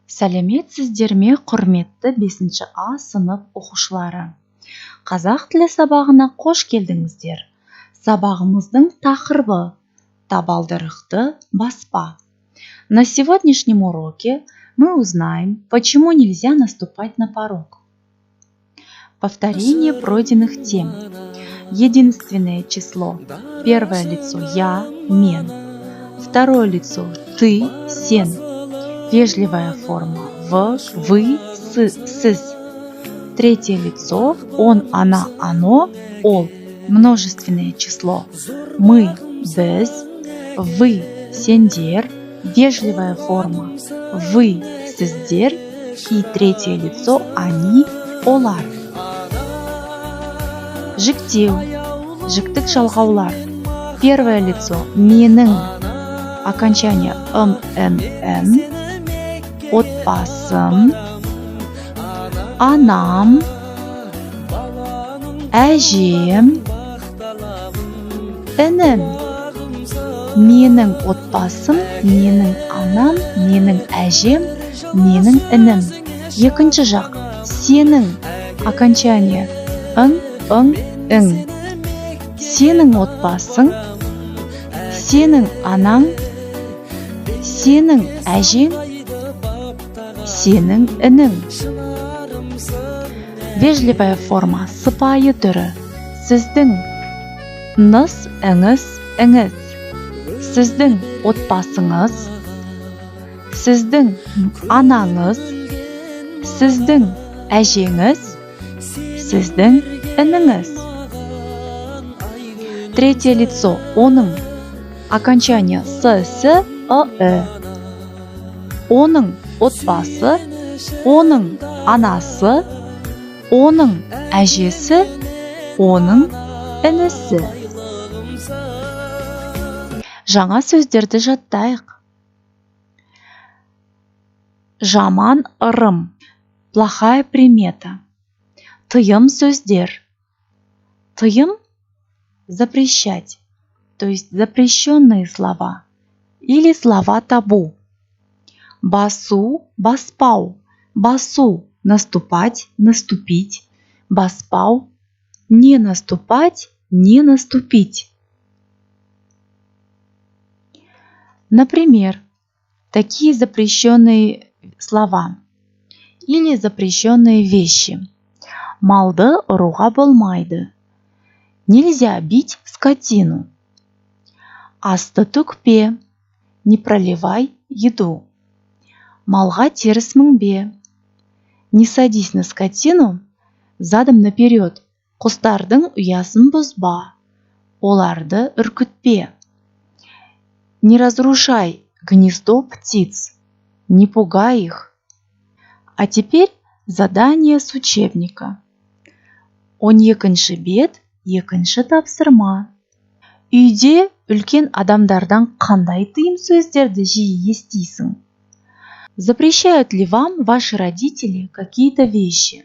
Сәлеметсіздер ме, құрметті 5 А сынып оқушылары. Қазақ тілі сабағына қош келдіңіздер. Сабағымыздың тақырыбы табалдырықты баспа. На сегодняшнем уроке мы узнаем, почему нельзя наступать на порог. Повторение пройденных тем. Единственное число. Первое лицо я, мен. Второе лицо ты, сен. Вежливая форма в, вы, сіз. Третье лицо он, она, оно, ол. Множественное число мы, біз, вы, сендер. Вежливая форма вы, сіздер. И третье лицо они, олар. Жіктеу, жіктік жалғаулар. Первое лицо менің, окончание н. Отбасым, анам, әжем, інім. Менің отбасым, менің анам, менің әжем, менің інім. Екінші жақ сенің, окончание ың. Сенің отбасың, сенің анаң, сенің әжең, сенің інің. Вежливая форма сыпайы түрі сіздің, ныс, іңіз, іңіз. Сіздің отбасыңыз, сіздің анаңыз, сіздің әжеңіз, сіздің ініңіз. Третье лицо оның, окончание с, оның отбасы, оның анасы, оның әжесі, оның інісі. Жаңа сөздерді жаттайық. Жаман ырым, плохая примета. Тыйым сөздер. Тыйым – запрещать, то есть запрещенные слова или слова табу. Басу, баспау. Басу – наступать, наступить. Баспау – не наступать, не наступить. Например, такие запрещенные слова или запрещенные вещи. Малды ұруға болмайды. Нельзя бить скотину. Асты төкпе. Не проливай еду. Малға теріс мінбе. Не садись на скотину задом наперед. Құстардың ұясын бұзба. Оларды үркітпе. Не разрушай гнездо птиц. Не пугай их. А теперь задание с учебника. 12-ші бет, 2-ші тапсырма. Үйде үлкен адамдардан қандай тыйым сөздерді жиі естисің? Запрещают ли вам ваши родители какие-то вещи?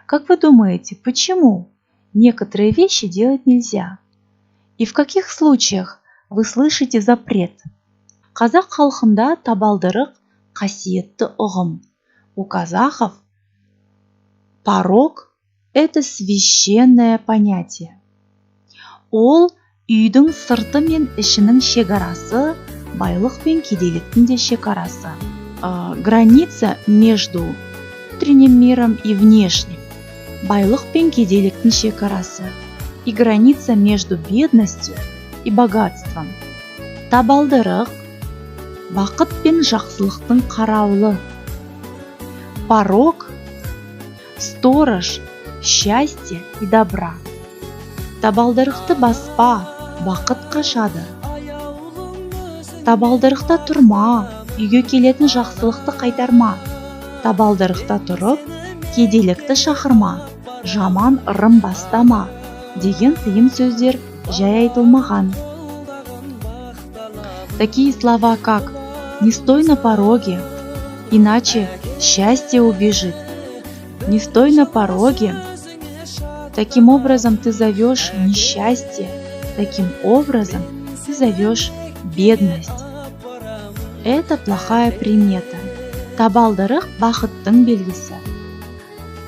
Как вы думаете, почему некоторые вещи делать нельзя? И в каких случаях вы слышите запрет? Қазақ халқында табалдырық қасиетті ұғым. У казахов порог – это священное понятие. Ол үйдің сырты мен ішінің шекарасы, байлық пен кедейліктің де шекарасы. Граница между внутренним миром и внешним. Байлық пен кедейліктің шекарасы. И граница между бедностью и богатством. Табалдырық – бақыт пен жақсылықтың қарауылы. Порог – сторож счастья и добра. Табалдырықты баспа, бақыт қашады. Табалдырықта тұрма, үйге келетін жақсылықты қайтарма. Табалдырықта тұрып, кедейлікті шақырма, жаман ырым бастама деген тыйым сөздер жай айтылмаған. Такие слова, как «не стой на пороге», иначе счастье убежит. Не стой на пороге. Таким образом ты зовешь несчастье. Таким образом ты зовешь бедность. Это плохая примета. Табалдырық бақыттың белгісі.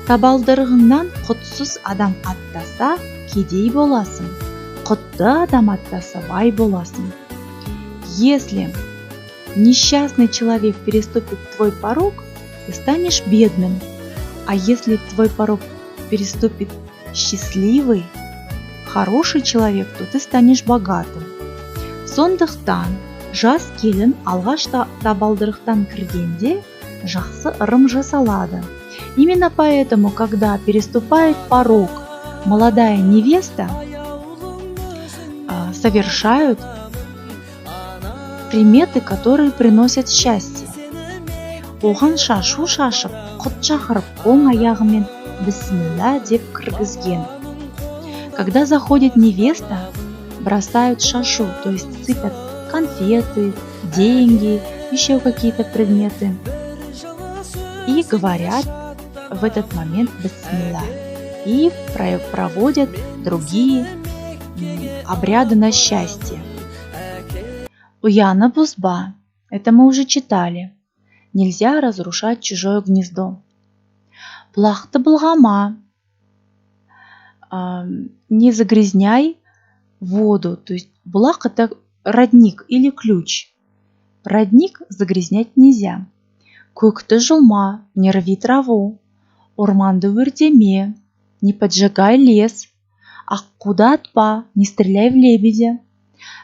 Табалдырығыңнан құтсыз адам аттаса, кедей боласың. Құтты адам аттаса, бай боласың. Если несчастный человек переступит твой порог, ты станешь бедным. А если твой порог переступит счастливый, хороший человек, то ты станешь богатым. Сондықтан, жас келін алғаш табалдырықтан кіргенде жақсы ырым жасалады. Именно поэтому, когда переступает порог молодая невеста, совершают приметы, которые приносят счастье. Оған шашу шашып, құт шақырып, оң аяғымен бисмилла деп кіргізген. Когда заходит невеста, бросают шашу, то есть сыпят конфеты, деньги, еще какие-то предметы. И говорят в этот момент бисмилла. И проводят другие обряды на счастье. Уяна бузба. Это мы уже читали. Нельзя разрушать чужое гнездо. Бұлақты былғама. Не загрязняй воду. То есть бұлақ это родник или ключ. Родник загрязнять нельзя. Көкті жұлма, не рви траву. Орманды өртеме, не поджигай лес. Аққуды атпа, не стреляй в лебедя.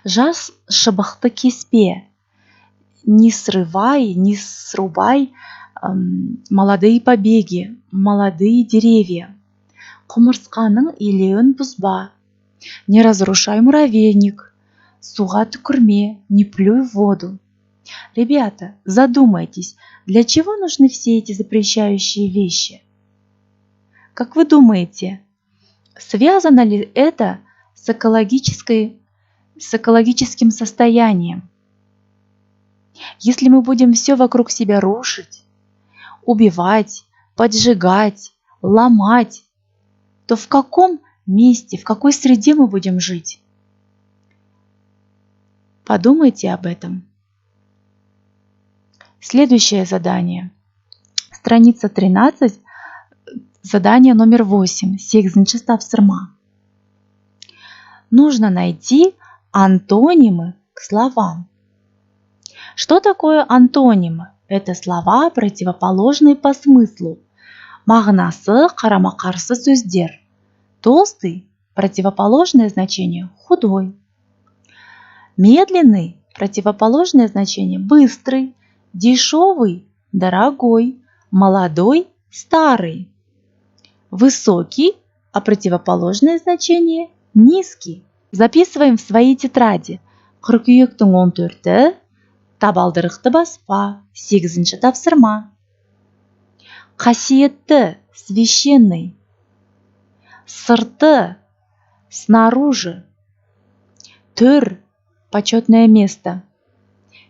Жас шыбықты кеспе. Не срывай, не срубай молодые побеги, молодые деревья. Құмырсқаның илеуін бұзба. Не разрушай муравейник. Суға түкірме, не плюй в воду. Ребята, задумайтесь, для чего нужны все эти запрещающие вещи? Как вы думаете, связано ли это с экологическим состоянием? Если мы будем все вокруг себя рушить, убивать, поджигать, ломать, то в каком месте, в какой среде мы будем жить? Подумайте об этом. Следующее задание. Страница 13, задание номер 8. 8-ші тапсырма. Нужно найти антонимы к словам. Что такое антонимы? Это слова, противоположные по смыслу. Мағынасы қарама-қарсы сөздер. Толстый – противоположное значение – худой. Медленный – противоположное значение – быстрый. Дешевый – дорогой. Молодой – старый. Высокий, а противоположное значение – низкий. Записываем в свои тетради. Қыркүйектің 14-і, табалдырықты баспа, 8-ші тапсырма. Қасиетті, священный. Сырты, снаружи. Төр, почетное место.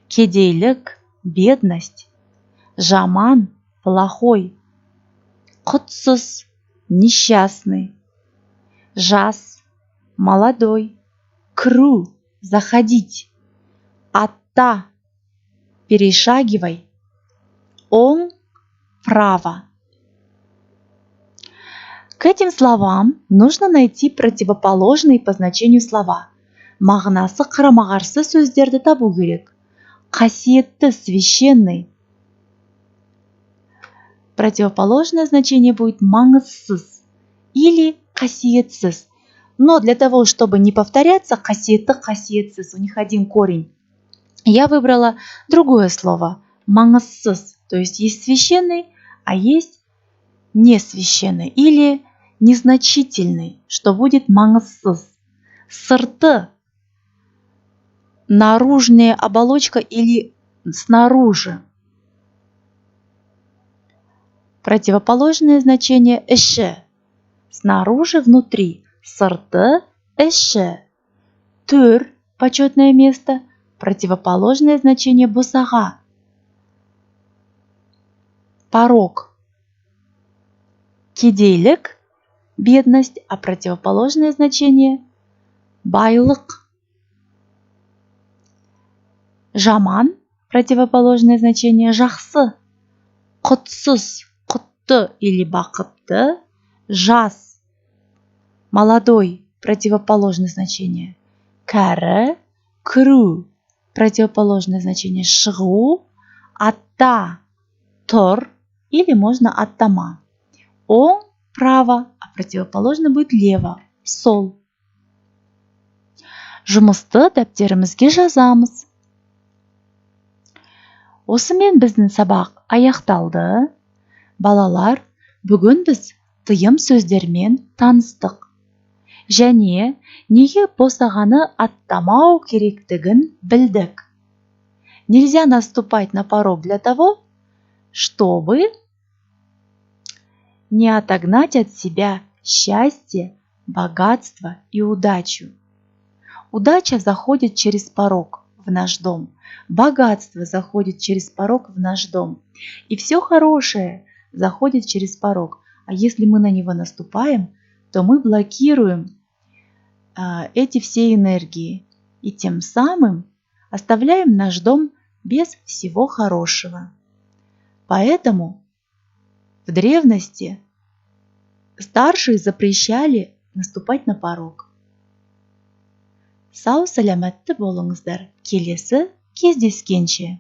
Кедейлік, бедность. Жаман, плохой. Құтсыз, несчастный. Жас, молодой. Кіру, заходить. Атта, перешагивай. Оң, право. К этим словам нужно найти противоположные по значению слова. Мағынасы қарама-қарсы сөздерді табу керек. Қасиетті, священный. Противоположное значение будет маңызсыз или қасиетсіз. Но для того, чтобы не повторяться, қасиетті, қасиетсіз, у них один корень, я выбрала другое слово. Маңызсыз. То есть есть священный, а есть несвященный или незначительный, что будет маңызсыз. Сырты. Наружная оболочка или снаружи. Противоположное значение іші. Снаружи, внутри. Сырты, іші. Төр, почетное место. Противоположное значение босаға. Порог. Кедейлік, бедность, а противоположное значение байлық. Жаман, противоположное значение жақсы. Құтсыз, құтты или бақытты. Жас, молодой, противоположное значение. Кәрі, кіру, противоположное значение. Шығу, атта, тұр или можно аттама. Оң, право, а противоположно будет лево, сол. Жұмысты дәптерімізге жазамыз. Осымен біздің сабақ аяқталды. Балалар, бүгін біз тыйым сөздермен таныстық. Және неге босағаны аттамау керектігін білдік. Нельзя наступать на порог для того, чтобы не отогнать от себя счастье, богатство и удачу. Удача заходит через порог в наш дом. Богатство заходит через порог в наш дом. И все хорошее заходит через порог. А если мы на него наступаем, то мы блокируем эти все энергии. И тем самым оставляем наш дом без всего хорошего. Поэтому в древности старшие запрещали наступать на порог. Сау саламатты болыңыздар. Келесі кездескенше.